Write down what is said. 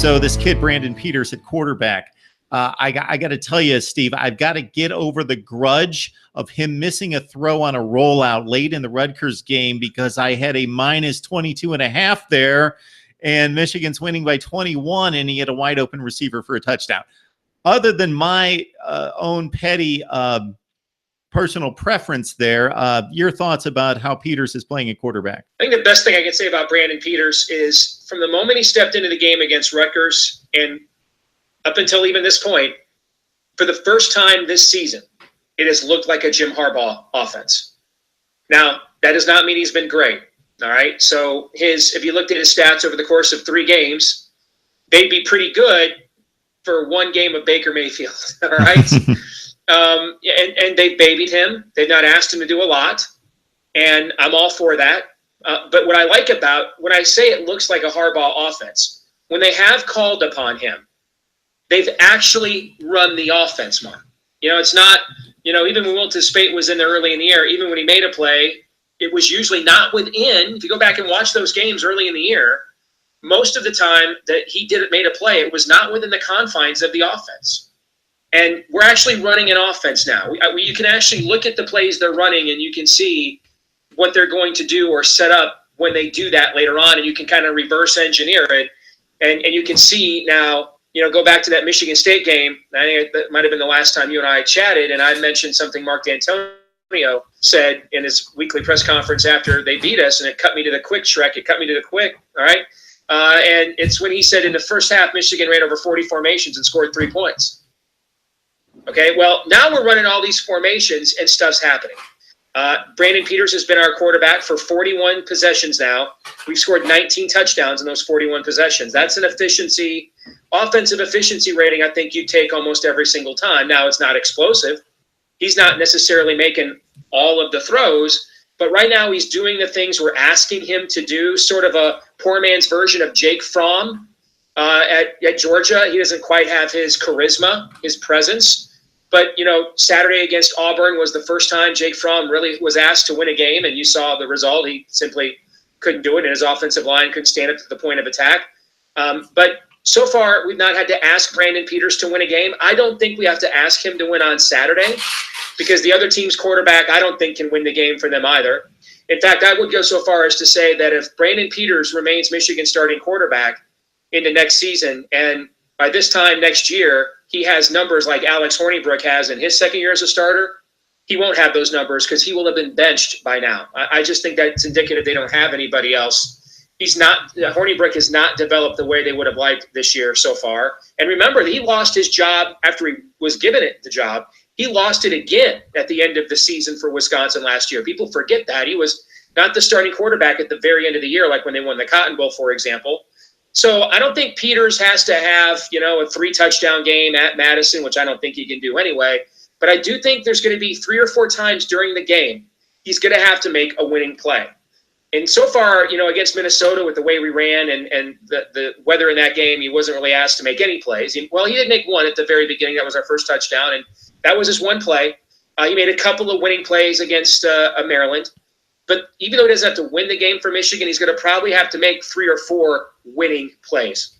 So this kid, Brandon Peters at quarterback, I got to tell you, Steve, I've got to get over the grudge of him missing a throw on a rollout late in the Rutgers game because I had a minus 22.5 there, and Michigan's winning by 21, and he had a wide open receiver for a touchdown. Other than my own petty personal preference there, your thoughts about how Peters is playing at quarterback? I think the best thing I can say about Brandon Peters is from the moment he stepped into the game against Rutgers and up until even this point, for the first time this season, it has looked like a Jim Harbaugh offense. Now, that does not mean he's been great, all right? So if you looked at his stats over the course of 3 games, they'd be pretty good for 1 game of Baker Mayfield, all right? And they've babied him. They've not asked him to do a lot, and I'm all for that. But what I like about, when I say it looks like a Harbaugh offense, when they have called upon him, they've actually run the offense, Mark. It's not, even when Will Speight was in there early in the year, even when he made a play, it was usually not within. If you go back and watch those games early in the year, most of the time that he made a play, it was not within the confines of the offense. And we're actually running an offense now. You can actually look at the plays they're running, and you can see what they're going to do or set up when they do that later on, and you can kind of reverse engineer it. And you can see now, go back to that Michigan State game. I think that might have been the last time you and I chatted, and I mentioned something Mark D'Antonio said in his weekly press conference after they beat us, and it cut me to the quick, Shrek. It cut me to the quick, all right? And it's when he said in the first half, Michigan ran over 40 formations and scored 3 points. Okay, well, now we're running all these formations and stuff's happening. Brandon Peters has been our quarterback for 41 possessions now. We've scored 19 touchdowns in those 41 possessions. That's an offensive efficiency rating I think you take almost every single time. Now, it's not explosive. He's not necessarily making all of the throws, but right now he's doing the things we're asking him to do, sort of a poor man's version of Jake Fromm at Georgia. He doesn't quite have his charisma, his presence. But, Saturday against Auburn was the first time Jake Fromm really was asked to win a game, and you saw the result. He simply couldn't do it, and his offensive line couldn't stand up to the point of attack. But so far, we've not had to ask Brandon Peters to win a game. I don't think we have to ask him to win on Saturday because the other team's quarterback, I don't think, can win the game for them either. In fact, I would go so far as to say that if Brandon Peters remains Michigan's starting quarterback into next season, and by this time next year, he has numbers like Alex Hornibrook has in his second year as a starter, he won't have those numbers because he will have been benched by now. I just think that's indicative they don't have anybody else. Hornibrook has not developed the way they would have liked this year so far. And remember, he lost his job after he was given the job. He lost it again at the end of the season for Wisconsin last year. People forget that. He was not the starting quarterback at the very end of the year, like when they won the Cotton Bowl, for example. So I don't think Peters has to have, a 3-touchdown game at Madison, which I don't think he can do anyway. But I do think there's going to be 3 or 4 times during the game he's going to have to make a winning play. And so far, against Minnesota with the way we ran and the weather in that game, he wasn't really asked to make any plays. Well, he did make one at the very beginning. That was our first touchdown, and that was his one play. He made a couple of winning plays against Maryland. But even though he doesn't have to win the game for Michigan, he's going to probably have to make 3 or 4 winning plays.